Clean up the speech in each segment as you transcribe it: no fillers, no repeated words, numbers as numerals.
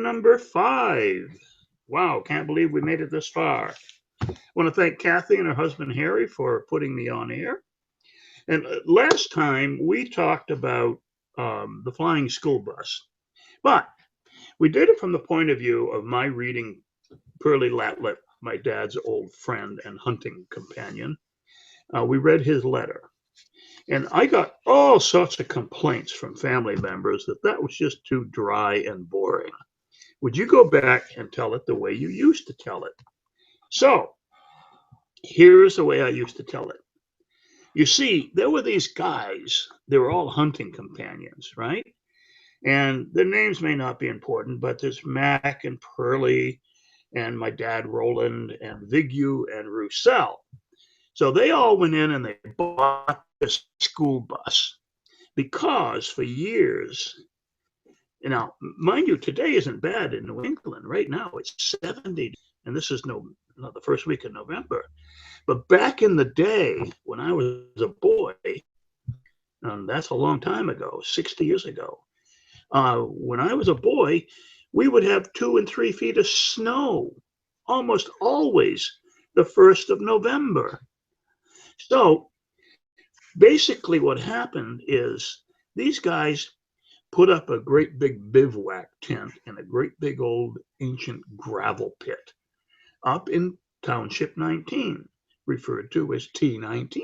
number 5. Wow, can't believe we made it this far. I want to thank Kathy and her husband Harry for putting me on air. And last time we talked about the flying school bus, but we did it from the point of view of my reading Pearlie Latlet, my dad's old friend and hunting companion. We read his letter. And I got all sorts of complaints from family members that that was just too dry and boring. Would you go back and tell it the way you used to tell it? So here's the way I used to tell it. You see, there were these guys, they were all hunting companions, right? And their names may not be important, but there's Mac and Pearlie and my dad Roland and Vigu and Roussel. So they all went in and they bought this school bus because for years, now, mind you, today isn't bad in New England. Right now it's 70, and this is not the first week of November. But back in the day when I was a boy, and that's a long time ago, 60 years ago, when I was a boy, we would have 2 and 3 feet of snow almost always the 1st of November. So basically, what happened is these guys put up a great big bivouac tent in a great big old ancient gravel pit up in Township 19, referred to as T19.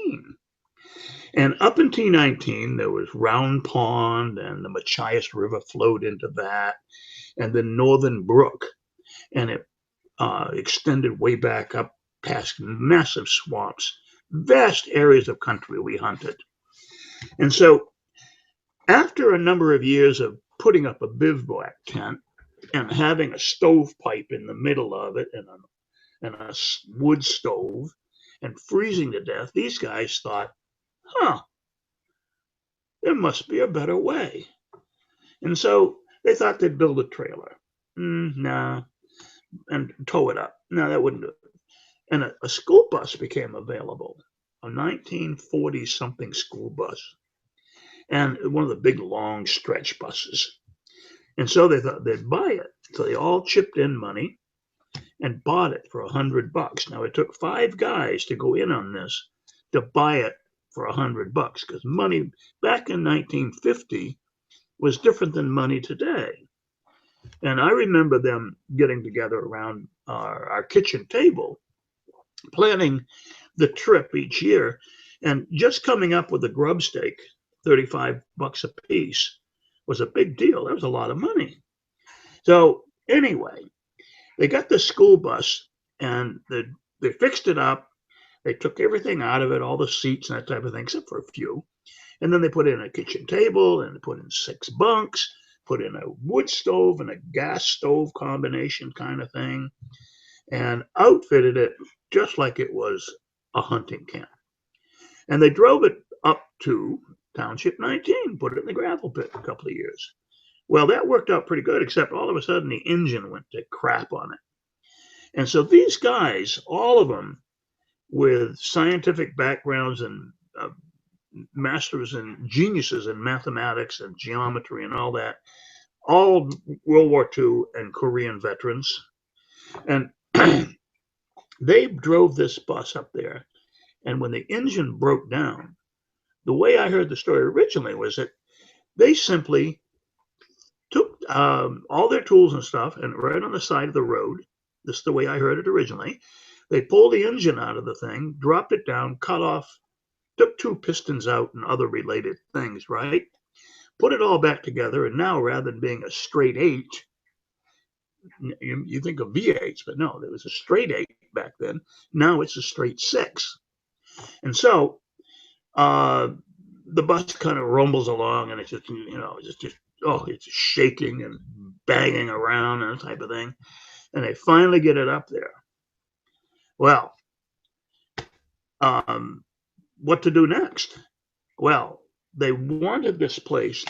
And up in T19, there was Round Pond, and the Machias River flowed into that, and the Northern Brook, and it extended way back up past massive swamps, vast areas of country we hunted. And so after a number of years of putting up a bivouac tent and having a stovepipe in the middle of it and a wood stove and freezing to death, these guys thought, huh, there must be a better way. And so they thought they'd build a trailer. Nah, and tow it up. No, that wouldn't do it. And a school bus became available, a 1940 something school bus, and one of the big long stretch buses. And so they thought they'd buy it. So they all chipped in money and bought it for $100. Now it took 5 guys to go in on this to buy it for $100 because money back in 1950 was different than money today. And I remember them getting together around our kitchen table, planning the trip each year, and just coming up with a grub stake, $35 a piece, was a big deal. That was a lot of money. So anyway, they got the school bus and they fixed it up. They took everything out of it, all the seats and that type of thing, except for a few. And then they put in a kitchen table and they put in 6 bunks, put in a wood stove and a gas stove combination kind of thing, and outfitted it just like it was a hunting camp. And they drove it up to Township 19, put it in the gravel pit a couple of years. Well, that worked out pretty good, except all of a sudden the engine went to crap on it. And so these guys, all of them with scientific backgrounds and masters and geniuses in mathematics and geometry and all that, all World War II and Korean veterans. And they drove this bus up there. And when the engine broke down, the way I heard the story originally was that they simply took all their tools and stuff and right on the side of the road, this is the way I heard it originally, they pulled the engine out of the thing, dropped it down, cut off, took 2 pistons out and other related things, right? Put it all back together, and now rather than being a straight 8, you think of V8s, but no, there was a straight 8 back then. Now it's a straight 6. And so the bus kind of rumbles along, and it's just, it's shaking and banging around and that type of thing. And they finally get it up there. Well, what to do next? Well, they wanted this place.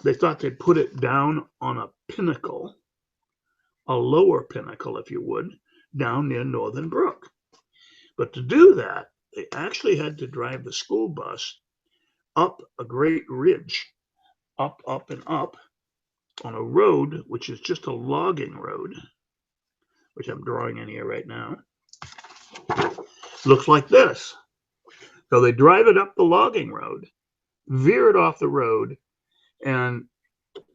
They thought they'd put it down on a pinnacle, a lower pinnacle, if you would, down near Northern Brook. But to do that, they actually had to drive the school bus up a great ridge, up, and up, on a road, which is just a logging road, which I'm drawing in here right now. Looks like this. So they drive it up the logging road, veer it off the road, and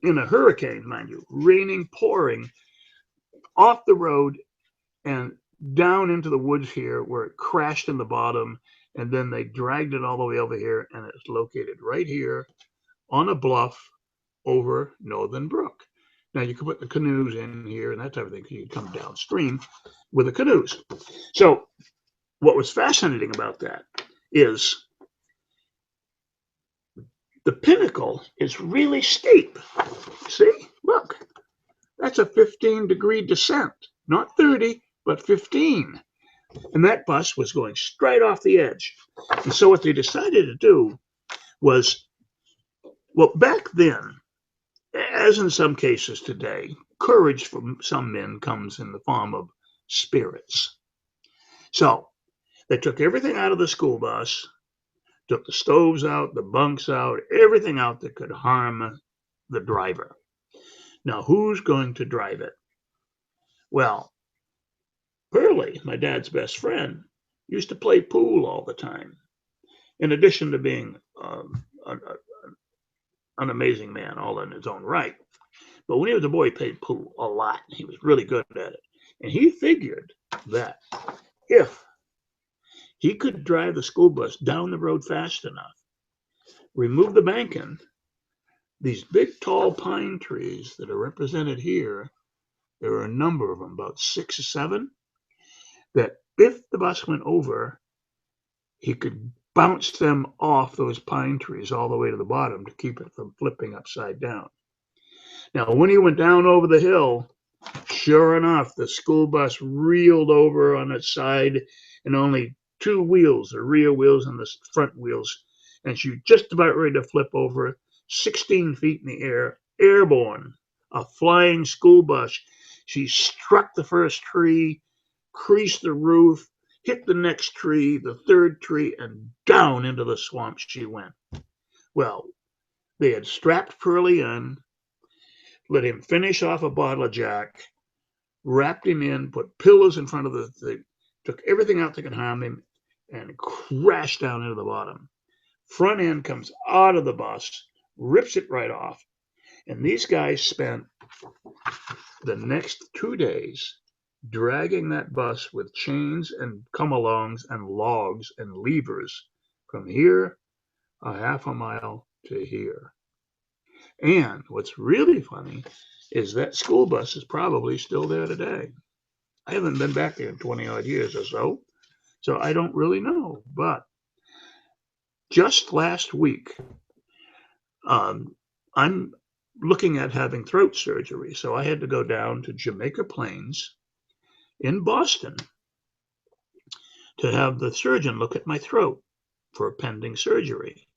in a hurricane, mind you, raining, pouring, off the road and down into the woods here where it crashed in the bottom. And then they dragged it all the way over here, and it's located right here on a bluff over Northern Brook. Now you can put the canoes in here and that type of thing, so you can come downstream with the canoes. So what was fascinating about that is the pinnacle is really steep. See, look, that's a 15-degree descent, not 30, but 15. And that bus was going straight off the edge. And so what they decided to do was, well, back then, as in some cases today, courage from some men comes in the form of spirits. So they took everything out of the school bus, took the stoves out, the bunks out, everything out that could harm the driver. Now, who's going to drive it? Well, Pearlie, my dad's best friend, used to play pool all the time. In addition to being an amazing man all in his own right. But when he was a boy, he played pool a lot. He was really good at it. And he figured that if he could drive the school bus down the road fast enough, remove the banking, these big tall pine trees that are represented here, there are a number of them, about 6 or 7, that if the bus went over, he could bounce them off those pine trees all the way to the bottom to keep it from flipping upside down. Now, when he went down over the hill, sure enough, the school bus reeled over on its side, and only 2 wheels, the rear wheels and the front wheels, and she was just about ready to flip over, 16 feet in the air, airborne, a flying school bus. She struck the first tree, creased the roof, hit the next tree, the third tree, and down into the swamp she went. Well, they had strapped Pearlie in, let him finish off a bottle of Jack, wrapped him in, put pillows in front of the thing, took everything out that could harm him, and crashed down into the bottom. Front end comes out of the bus, rips it right off. And these guys spent the next 2 days dragging that bus with chains and come-alongs and logs and levers from here a half a mile to here. And what's really funny is that school bus is probably still there today. I haven't been back there in 20 odd years or so, so I don't really know. But just last week, I'm looking at having throat surgery, so I had to go down to Jamaica Plains in Boston to have the surgeon look at my throat for a pending surgery.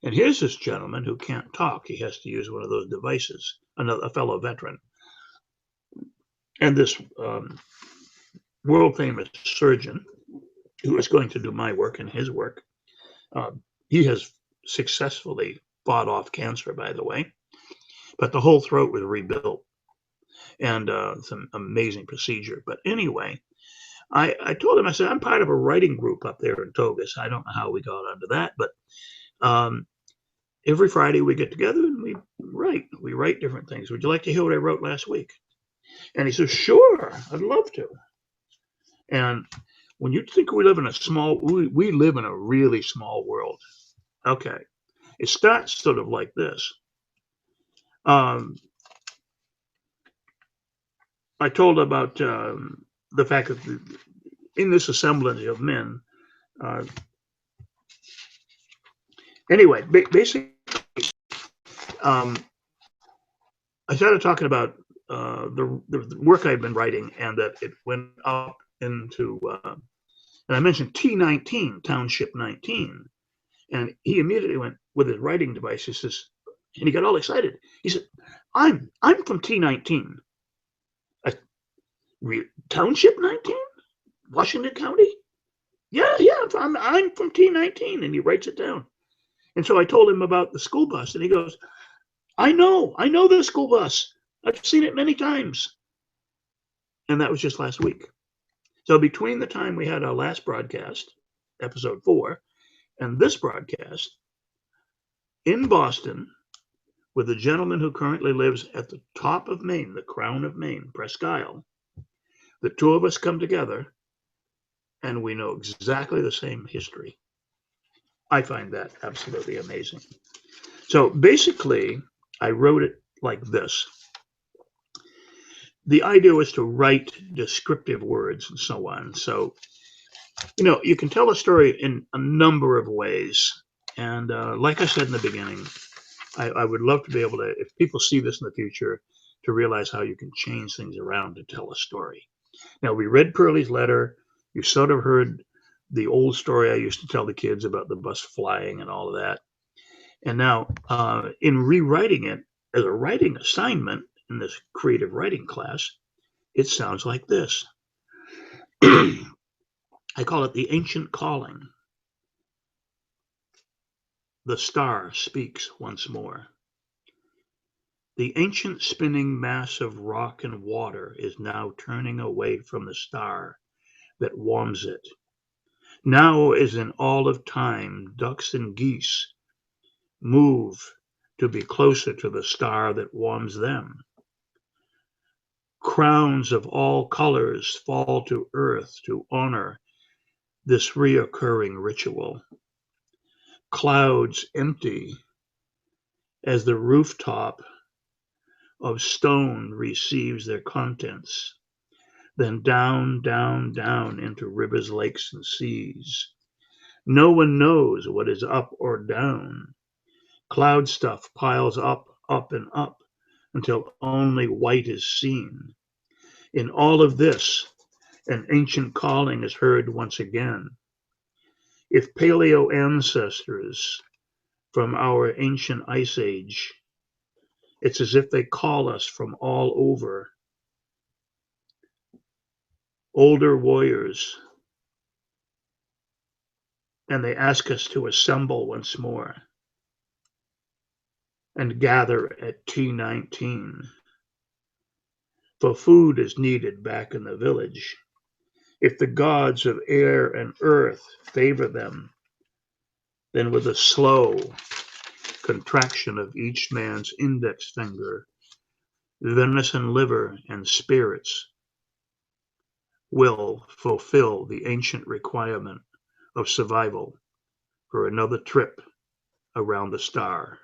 And here's this gentleman who can't talk. He has to use one of those devices, a fellow veteran. And this world-famous surgeon who is going to do my work and his work, he has successfully fought off cancer, by the way, but the whole throat was rebuilt. And it's an amazing procedure. But anyway, I told him, I said, I'm part of a writing group up there in Togus. I don't know how we got onto that, but every Friday we get together and we write different things. Would you like to hear what I wrote last week? And he says, sure, I'd love to. And when you think we live in we live in a really small world. Okay. It starts sort of like this. I told about the fact that in this assemblage of men, anyway, basically, I started talking about the work I've been writing, and that it went up into, and I mentioned T19, Township 19, and he immediately went with his writing device. He says, and he got all excited. He said, "I'm from T19, Township 19, Washington County. Yeah, I'm from T19," and he writes it down. And so I told him about the school bus, and he goes, I know the school bus. I've seen it many times. And that was just last week. So between the time we had our last broadcast, episode 4, and this broadcast in Boston, with a gentleman who currently lives at the top of Maine, the crown of Maine, Presque Isle, the two of us come together and we know exactly the same history. I find that absolutely amazing. So basically, I wrote it like this. The idea was to write descriptive words and so on. So, you can tell a story in a number of ways. And like I said in the beginning, I would love to be able to, if people see this in the future, to realize how you can change things around to tell a story. Now, we read Pearlie's letter. You sort of heard the old story I used to tell the kids about the bus flying and all of that. And now, in rewriting it as a writing assignment in this creative writing class, it sounds like this. I call it the ancient calling. The star speaks once more. The ancient spinning mass of rock and water is now turning away from the star that warms it. Now, as in all of time, ducks and geese move to be closer to the star that warms them. Crowns of all colors fall to earth to honor this reoccurring ritual. Clouds empty as the rooftop of stone receives their contents, then down, down, down into rivers, lakes, and seas. No one knows what is up or down. Cloud stuff piles up, up, and up until only white is seen. In all of this, an ancient calling is heard once again. If paleo ancestors from our ancient ice age, it's as if they call us from all over. Older warriors, and they ask us to assemble once more and gather at T19. For food is needed back in the village. If the gods of air and earth favor them, then with a slow contraction of each man's index finger, venison liver and spirits will fulfill the ancient requirement of survival for another trip around the star.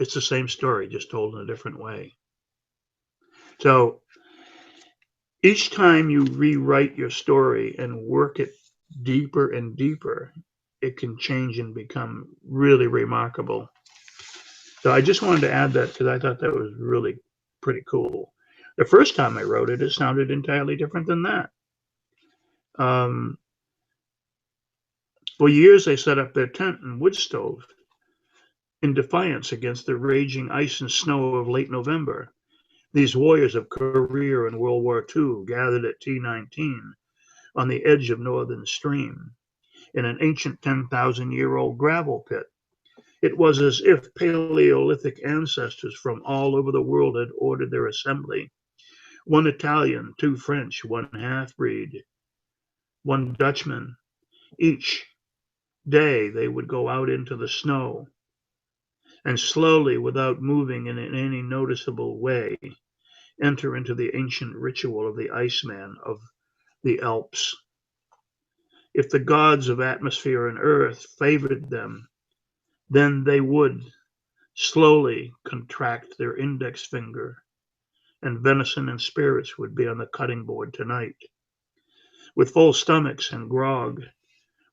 It's the same story, just told in a different way. So each time you rewrite your story and work it deeper and deeper, it can change and become really remarkable. So I just wanted to add that because I thought that was really pretty cool. The first time I wrote it, it sounded entirely different than that. For years, they set up their tent and wood stove in defiance against the raging ice and snow of late November. These warriors of Korea and World War II gathered at T19 on the edge of Northern Stream in an ancient 10,000-year-old gravel pit. It was as if Paleolithic ancestors from all over the world had ordered their assembly. One Italian, 2 French, 1 half-breed, 1 Dutchman. Each day they would go out into the snow and slowly, without moving in any noticeable way, enter into the ancient ritual of the Iceman of the Alps. If the gods of atmosphere and earth favored them, then they would slowly contract their index finger, and venison and spirits would be on the cutting board tonight. With full stomachs and grog,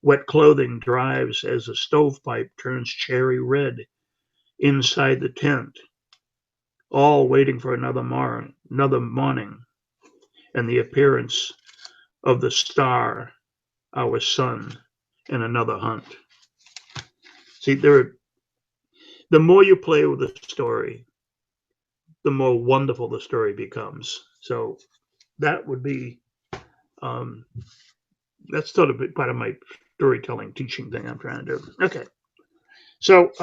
wet clothing drives as a stovepipe turns cherry red inside the tent, all waiting for another morning, and the appearance of the star, our sun, in another hunt. See, the more you play with the story, the more wonderful the story becomes. So that would be, that's sort of part of my storytelling teaching thing I'm trying to do. Okay. So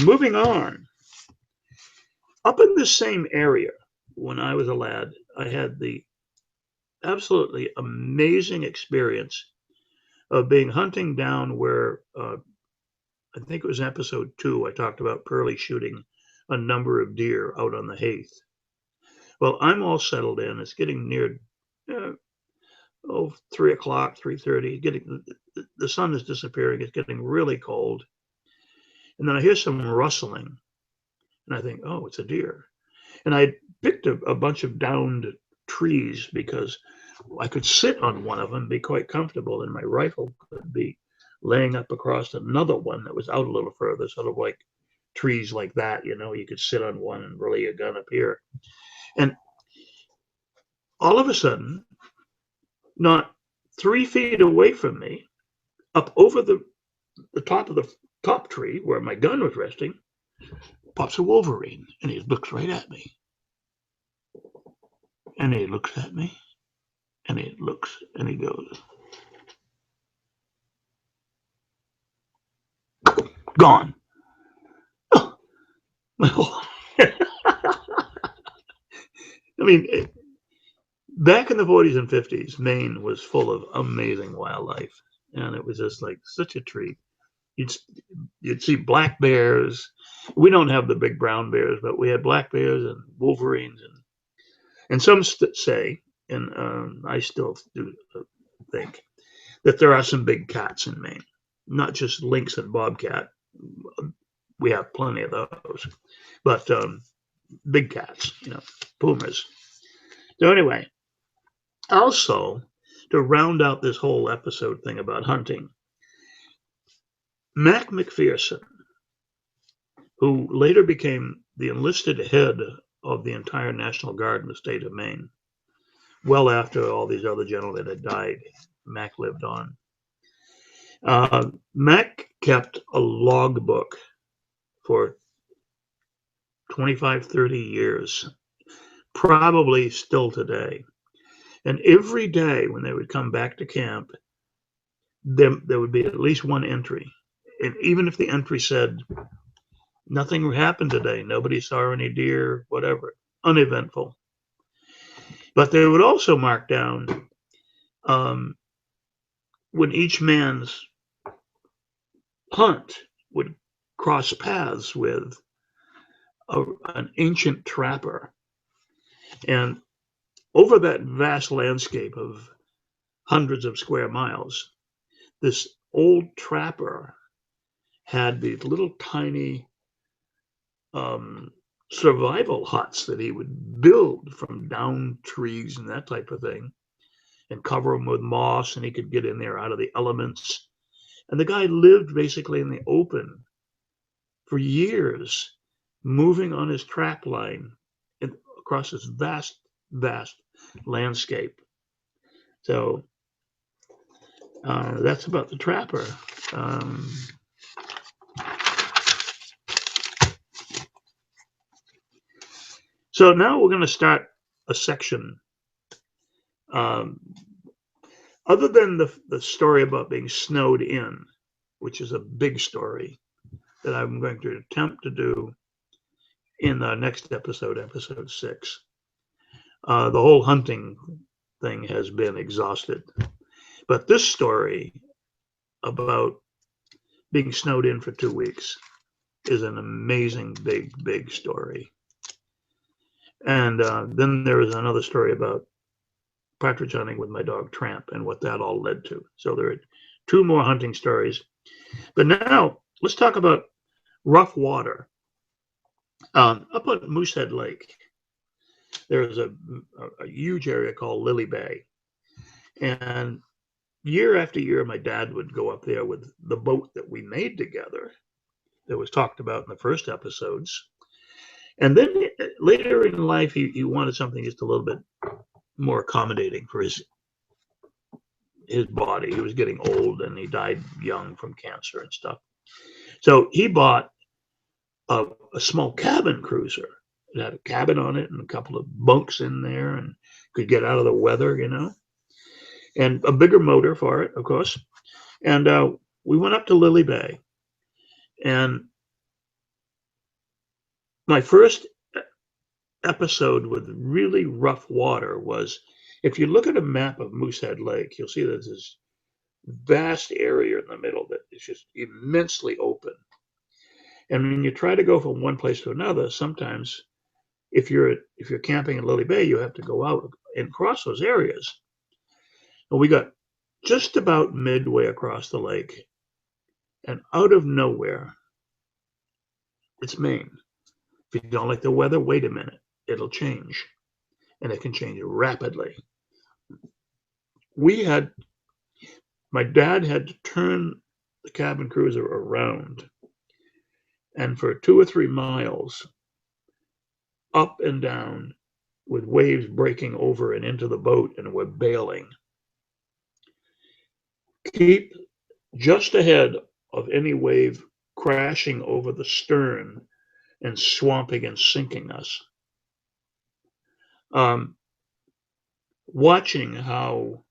moving on. Up in this same area, when I was a lad, I had the absolutely amazing experience of being hunting down where I think it was episode 2. I talked about Pearlie shooting a number of deer out on the Heath. Well, I'm all settled in. It's getting near 3 o'clock, 3:30. Getting the sun is disappearing. It's getting really cold, and then I hear some rustling, and I think, oh, it's a deer. And I picked a bunch of downed trees because I could sit on one of them, be quite comfortable, and my rifle could be laying up across another one that was out a little further, sort of like trees like that. You could sit on one and lay a gun up here. And all of a sudden, not 3 feet away from me, up over the top of the top tree where my gun was resting, pops a wolverine, and he looks right at me. And he looks at me, and he looks, and he goes, gone. Oh, well, I mean, back in the 40s and 50s, Maine was full of amazing wildlife, and it was just like such a treat. You'd see black bears. We don't have the big brown bears, but we had black bears and wolverines, and some say, and I still do think that there are some big cats in Maine, not just lynx and bobcat. We have plenty of those, but big cats, pumas. So anyway, also to round out this whole episode thing about hunting, Mac McPherson, who later became the enlisted head of the entire National Guard in the state of Maine, well after all these other gentlemen had died, Mac lived on. Mac kept a logbook for 25, 30 years, probably still today. And every day when they would come back to camp, there would be at least one entry. And even if the entry said, nothing happened today, nobody saw any deer, whatever, uneventful. But they would also mark down when each man's hunt would cross paths with an ancient trapper. And over that vast landscape of hundreds of square miles, this old trapper had these little tiny survival huts that he would build from downed trees and that type of thing, and cover them with moss, and he could get in there out of the elements. And the guy lived basically in the open for years, moving on his trap line across this vast, vast landscape. So that's about the trapper. So now we're going to start a section. Other than the story about being snowed in, which is a big story that I'm going to attempt to do in the next episode, episode 6. The whole hunting thing has been exhausted. But this story about being snowed in for 2 weeks is an amazing, big, big story. And then there is another story about partridge hunting with my dog Tramp and what that all led to. So there are 2 more hunting stories. But now let's talk about rough water. Up on Moosehead Lake, there's a huge area called Lily Bay. And year after year, my dad would go up there with the boat that we made together that was talked about in the first episodes. And then later in life, he wanted something just a little bit more accommodating for his body. He was getting old and he died young from cancer and stuff. So he bought a small cabin cruiser. It had a cabin on it and a couple of bunks in there and could get out of the weather, and a bigger motor for it, of course. And we went up to Lily Bay, and My first episode with really rough water was, if you look at a map of Moosehead Lake, you'll see there's this vast area in the middle that is just immensely open. And when you try to go from one place to another, sometimes if you're camping in Lily Bay, you have to go out and cross those areas. And we got just about midway across the lake, and out of nowhere, it's Maine. If you don't like the weather, wait a minute, it'll change, and it can change rapidly. My dad had to turn the cabin cruiser around, and for 2 or 3 miles, up and down, with waves breaking over and into the boat, and we're bailing. Keep just ahead of any wave crashing over the stern and swamping and sinking us. Watching how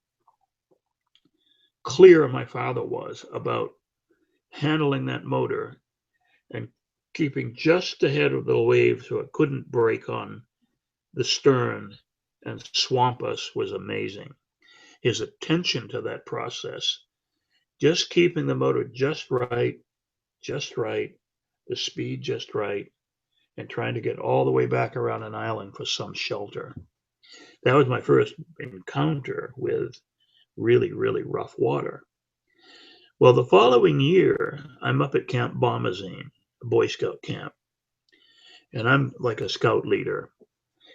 clear my father was about handling that motor and keeping just ahead of the wave so it couldn't break on the stern and swamp us was amazing. His attention to that process, just keeping the motor just right, the speed just right, and trying to get all the way back around an island for some shelter. That was my first encounter with really, really rough water. Well, the following year, I'm up at Camp Bombazine, a Boy Scout camp, and I'm like a scout leader.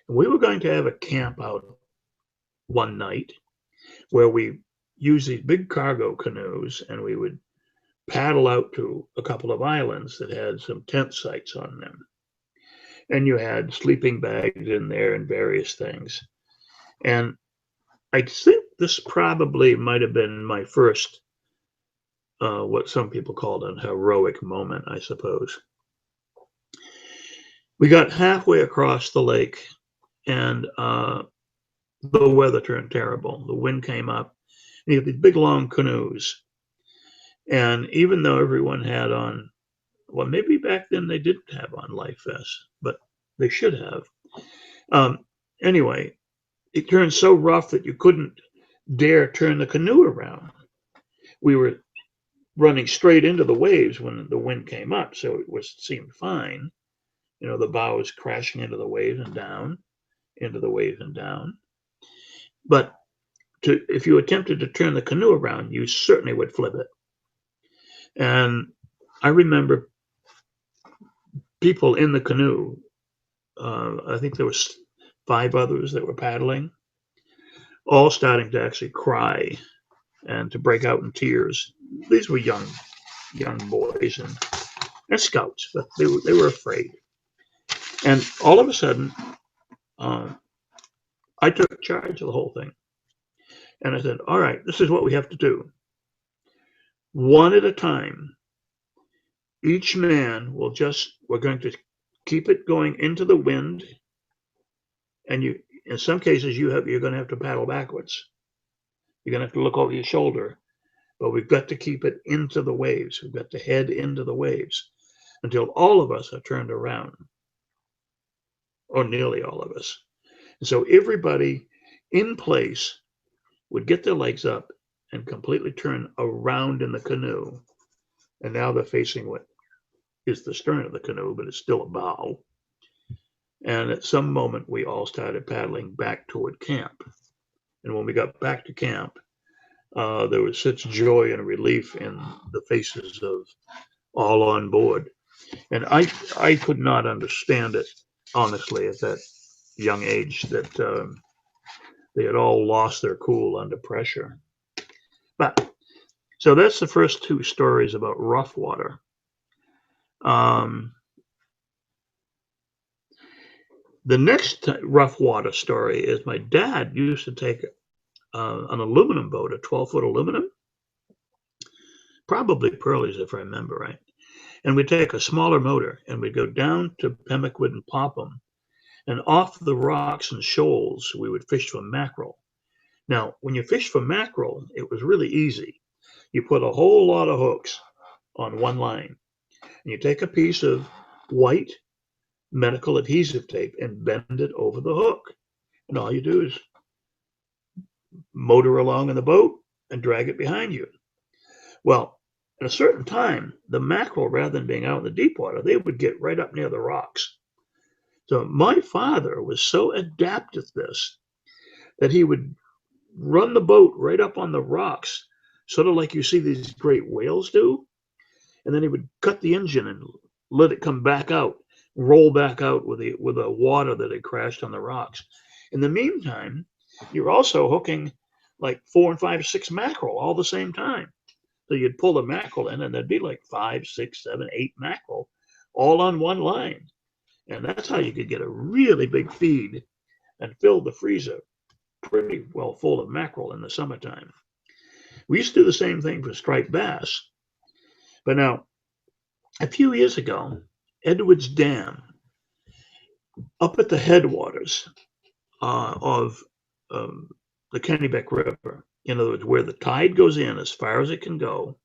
And we were going to have a camp out one night where we used these big cargo canoes, and we would paddle out to a couple of islands that had some tent sites on them. And you had sleeping bags in there and various things. And I think this probably might have been my first, what some people called a heroic moment, I suppose. We got halfway across the lake, and the weather turned terrible. The wind came up, and you had these big long canoes. And even though everyone had on, well, maybe back then they didn't have on life vests, but they should have. Anyway, it turned so rough that you couldn't dare turn the canoe around. We were running straight into the waves when the wind came up, so it seemed fine. You know, the bows crashing into the waves and down, into the waves and down. But if you attempted to turn the canoe around, you certainly would flip it. And I remember people in the canoe. I think there was 5 others that were paddling, all starting to actually cry and to break out in tears. These were young boys and scouts, but they were afraid. And all of a sudden, I took charge of the whole thing. And I said, all right, this is what we have to do. One at a time, each man we're going to keep it going into the wind. And in some cases, you're going to have to paddle backwards. You're going to have to look over your shoulder, but we've got to keep it into the waves. We've got to head into the waves until all of us are turned around, or nearly all of us. And so everybody in place would get their legs up and completely turn around in the canoe. And now they're facing what is the stern of the canoe, but it's still a bow. And at some moment, we all started paddling back toward camp. And when we got back to camp, there was such joy and relief in the faces of all on board. And I could not understand it, honestly, at that young age, that they had all lost their cool under pressure. But so that's the first 2 stories about rough water. The next rough water story is my dad used to take an aluminum boat, a 12-foot aluminum, probably Pearlie's if I remember right. And we'd take a smaller motor and we'd go down to Pemaquid and Popham, and off the rocks and shoals, we would fish for mackerel. Now, when you fish for mackerel, it was really easy. You put a whole lot of hooks on one line, and you take a piece of white medical adhesive tape and bend it over the hook. And all you do is motor along in the boat and drag it behind you. Well, at a certain time, the mackerel, rather than being out in the deep water, they would get right up near the rocks. So my father was so adept at this that he would run the boat right up on the rocks, sort of like you see these great whales do. And then he would cut the engine and let it come back out, roll back out with the water that had crashed on the rocks. In the meantime, you're also hooking like 4 and 5, 6 mackerel all the same time. So you'd pull the mackerel in, and there'd be like 5, 6, 7, 8 mackerel all on one line. And that's how you could get a really big feed and fill the freezer pretty well full of mackerel in the summertime. We used to do the same thing for striped bass. But now, a few years ago, Edwards Dam, up at the headwaters of the Kennebec River, in other words, where the tide goes in as far as it can go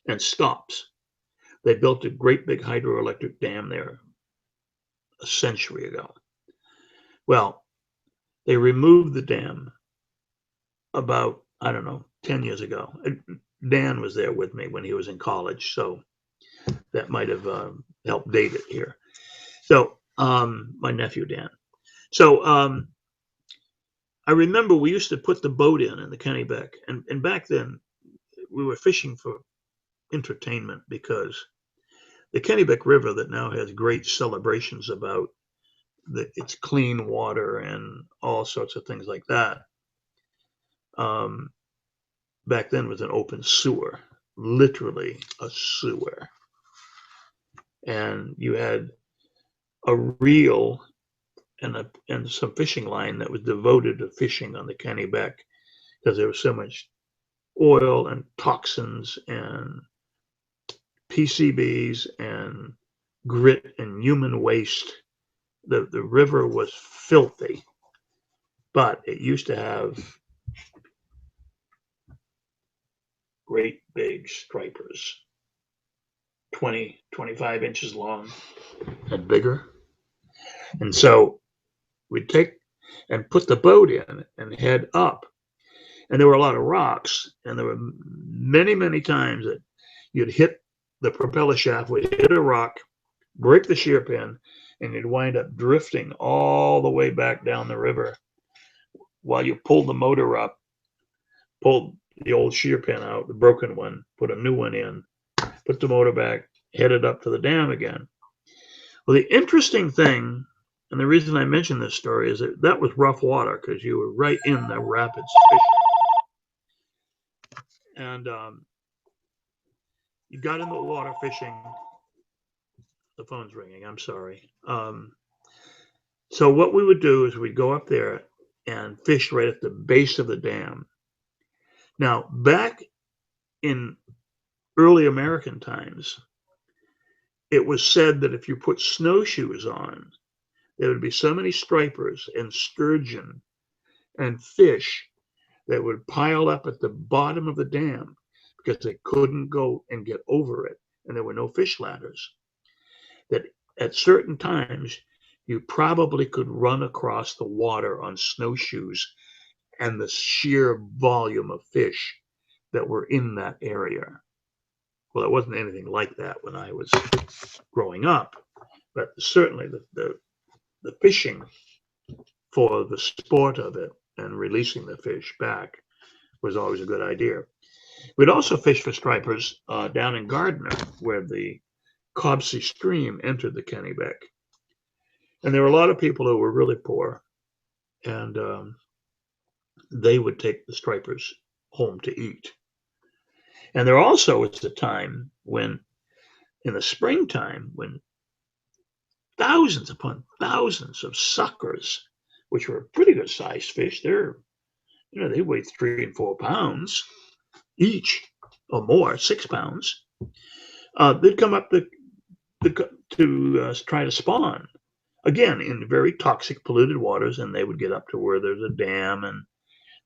and stops, they built a great big hydroelectric dam there a century ago. Well, they removed the dam about, I don't know, 10 years ago. Dan was there with me when he was in college, so that might have helped date it here. So, my nephew Dan. So, I remember we used to put the boat in the Kennebec, and back then we were fishing for entertainment because the Kennebec River, that now has great celebrations about its clean water and all sorts of things like that, back then was an open sewer, literally a sewer. And you had a reel and some fishing line that was devoted to fishing on the Kennebec because there was so much oil and toxins and PCBs and grit and human waste. The river was filthy, but it used to have great big stripers, 20, 25 inches long and bigger. And so we'd take and put the boat in and head up. And there were a lot of rocks, and there were many, many times that you'd hit the propeller shaft, would hit a rock, break the shear pin, and you'd wind up drifting all the way back down the river while you pulled the motor up, pulled the old shear pin out, the broken one, put a new one in, put the motor back, headed up to the dam again. Well, the interesting thing, and the reason I mention this story, is that was rough water because you were right in the rapids fishing. And you got in the water fishing. The phone's ringing, I'm sorry. So what we would do is we'd go up there and fish right at the base of the dam. Now, back in early American times, it was said that if you put snowshoes on, there would be so many stripers and sturgeon and fish that would pile up at the bottom of the dam because they couldn't go and get over it, and there were no fish ladders. That at certain times, you probably could run across the water on snowshoes and the sheer volume of fish that were in that area. Well, it wasn't anything like that when I was growing up, but certainly the fishing for the sport of it and releasing the fish back was always a good idea. We'd also fish for stripers down in Gardner, where the Cobsey Stream entered the Kennebec. And there were a lot of people who were really poor, and they would take the stripers home to eat. And there also was a time when, in the springtime, when thousands upon thousands of suckers, which were pretty good sized fish, they weigh 3 and 4 pounds each or more, 6 pounds. They'd come up to try to spawn, again, in very toxic, polluted waters, and they would get up to where there's a dam and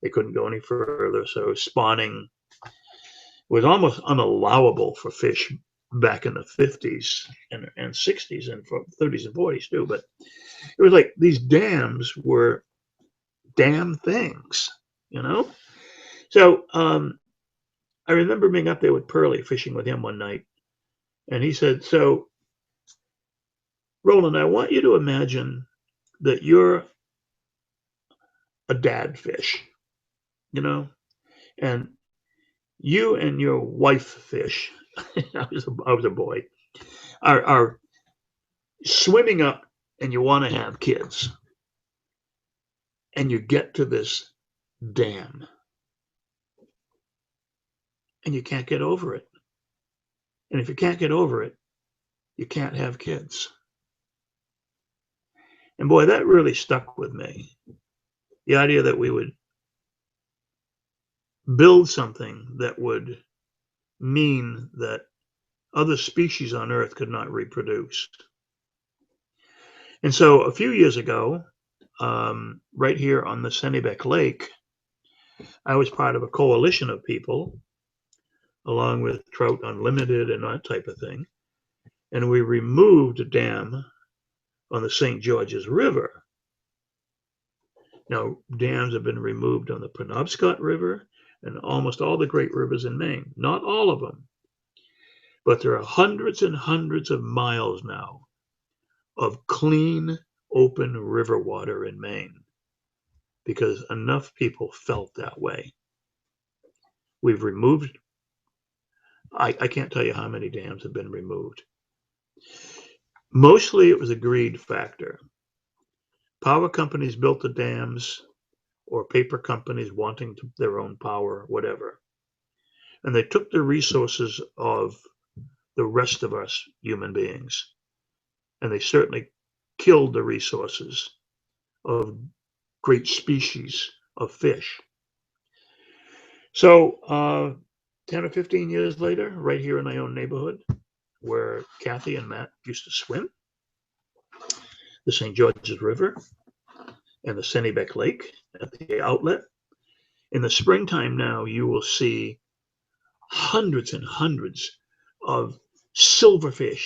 they couldn't go any further. So spawning was almost unallowable for fish back in the 50s and 60s and 30s and 40s too. But it was like these dams were damn things, you know? So I remember being up there with Pearlie fishing with him one night, and he said, "So, Roland, I want you to imagine that you're a dad fish, you know, and you and your wife fish, I was a boy, are swimming up and you want to have kids, and you get to this dam and you can't get over it. And if you can't get over it, you can't have kids." And boy, that really stuck with me. The idea that we would build something that would mean that other species on Earth could not reproduce. And so a few years ago, right here on the Kennebec Lake, I was part of a coalition of people, along with Trout Unlimited and that type of thing. And we removed a dam on the St. George's River. Now, dams have been removed on the Penobscot River and almost all the great rivers in Maine. Not all of them, but there are hundreds and hundreds of miles now of clean, open river water in Maine because enough people felt that way. We've removed, I can't tell you how many dams have been removed. Mostly it was a greed factor. Power companies built the dams, or paper companies wanting their own power, whatever. And they took the resources of the rest of us human beings. And they certainly killed the resources of great species of fish. So 10 or 15 years later, right here in my own neighborhood, where Kathy and Matt used to swim, the St. George's River and the Kennebec Lake at the outlet. In the springtime now, you will see hundreds and hundreds of silverfish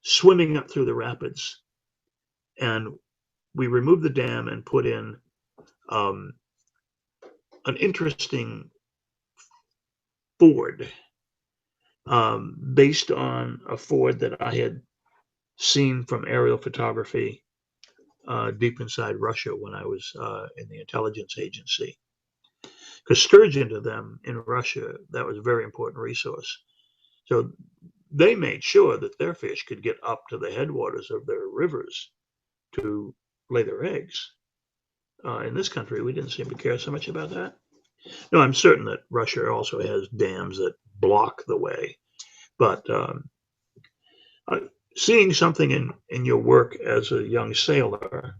swimming up through the rapids. And we removed the dam and put in an interesting ford based on a ford that I had seen from aerial photography deep inside Russia when I was in the intelligence agency. Because sturgeon to them in Russia, that was a very important resource. So they made sure that their fish could get up to the headwaters of their rivers to lay their eggs. In this country, we didn't seem to care so much about that. No, I'm certain that Russia also has dams that block the way. But seeing something in your work as a young sailor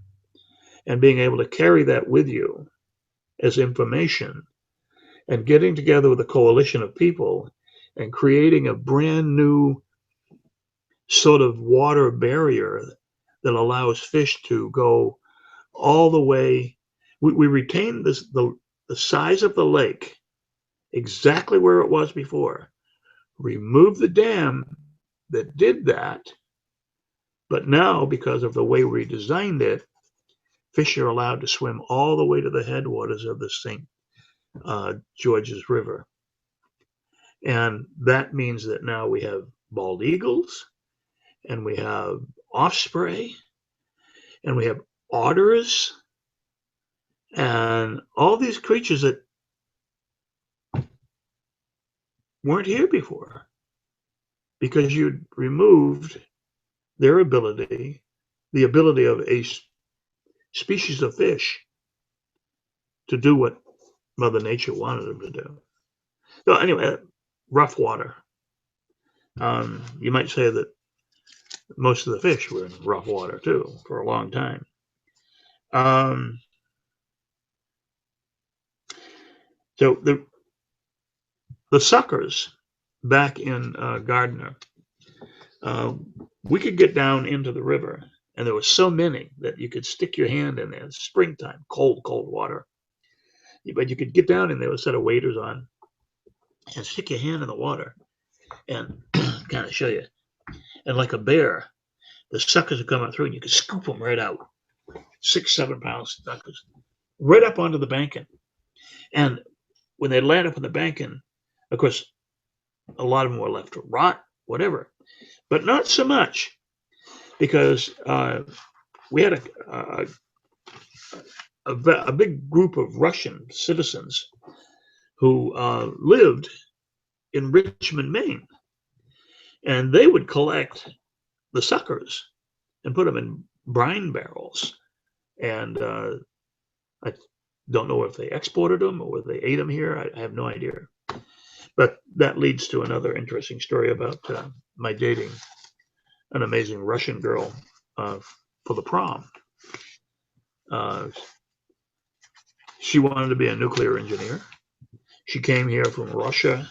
and being able to carry that with you as information and getting together with a coalition of people and creating a brand new sort of water barrier that allows fish to go all the way. We retain the size of the lake exactly where it was before. Remove the dam that did that, but now because of the way we designed it, fish are allowed to swim all the way to the headwaters of the St. George's River. And that means that now we have bald eagles, and we have osprey, and we have otters, and all these creatures that weren't here before because you'd removed their ability, the ability of a species of fish to do what Mother Nature wanted them to do. So anyway, rough water. You might say that most of the fish were in rough water too for a long time. So the suckers back in Gardner, we could get down into the river, and there were so many that you could stick your hand in there. It's springtime, cold water. But you could get down in there with a set of waders on and stick your hand in the water and kind of show you. And like a bear, the suckers are coming through and you can scoop them right out. 6, 7 pound suckers. Right up onto the banking. And when they land up on the banking, of course, a lot of them were left to rot, whatever. But not so much, because we had a big group of Russian citizens who lived in Richmond, Maine. And they would collect the suckers and put them in brine barrels. And I don't know if they exported them or they ate them here. I have no idea. But that leads to another interesting story about my dating an amazing Russian girl for the prom. She wanted to be a nuclear engineer. She came here from Russia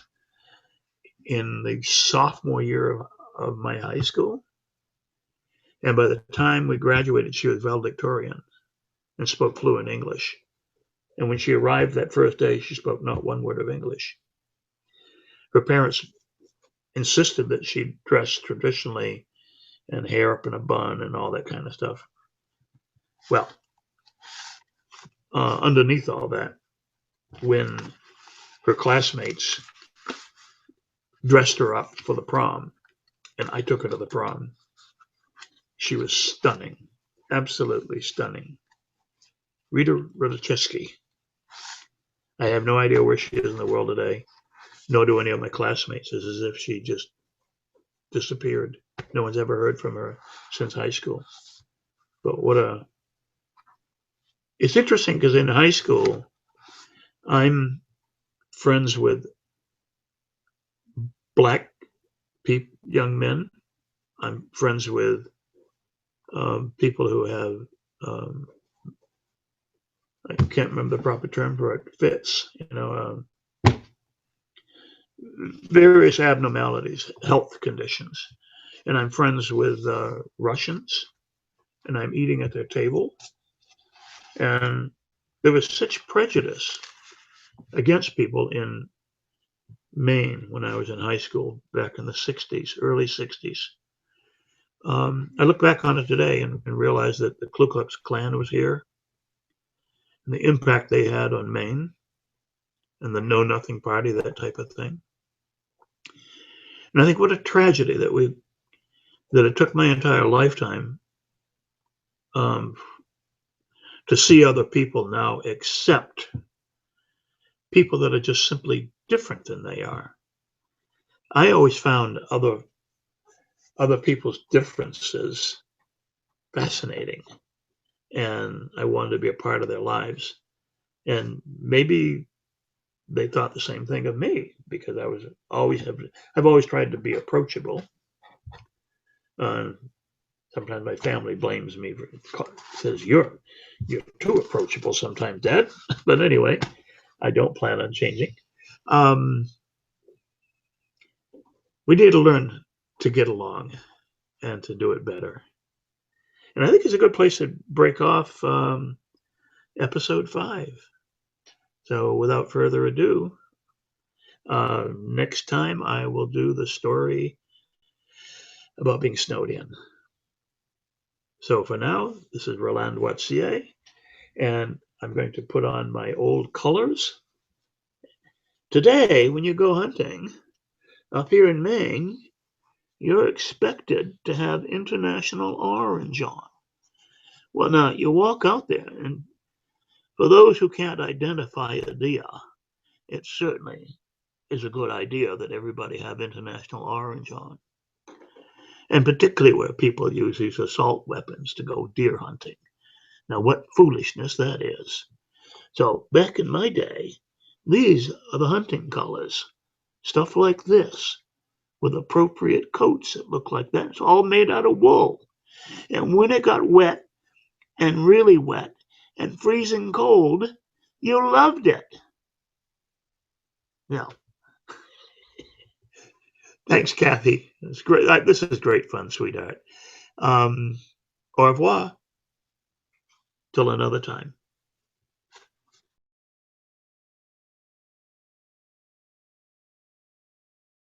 in the sophomore year of my high school. And by the time we graduated, she was valedictorian and spoke fluent English. And when she arrived that first day, she spoke not one word of English. Her parents insisted that she dress traditionally and hair up in a bun and all that kind of stuff. Well, underneath all that, when her classmates dressed her up for the prom, and I took her to the prom, she was stunning, absolutely stunning. Rita Rodachevsky. I have no idea where she is in the world today, nor do any of my classmates. It's as if she just disappeared. No one's ever heard from her since high school. But it's interesting because in high school, I'm friends with black young men. I'm friends with people who have, I can't remember the proper term for it, fits, various abnormalities, health conditions. And I'm friends with Russians, and I'm eating at their table. And there was such prejudice against people in Maine when I was in high school back in the 60s, early 60s. I look back on it today and realize that the Ku Klux Klan was here and the impact they had on Maine and the Know Nothing Party, that type of thing. And I think what a tragedy that it took my entire lifetime to see other people now accept people that are just simply different than they are. I always found other people's differences fascinating, and I wanted to be a part of their lives. And maybe they thought the same thing of me, because I've always tried to be approachable. Sometimes my family blames me says you're too approachable sometimes, Dad. But anyway, I don't plan on changing. We need to learn to get along and to do it better. And I think it's a good place to break off episode 5. So without further ado, next time I will do the story about being snowed in. So for now, this is Roland Watier, and I'm going to put on my old colors. Today, when you go hunting up here in Maine, you're expected to have international orange on. Well, now, you walk out there, and for those who can't identify a deer, it certainly is a good idea that everybody have international orange on. And particularly where people use these assault weapons to go deer hunting. Now, what foolishness that is. So, back in my day, these are the hunting colors. Stuff like this, with appropriate coats that look like that. It's all made out of wool. And when it got wet, and really wet, and freezing cold, you loved it. Now, thanks, Kathy. It's great. This is great fun, sweetheart. Au revoir. Till another time.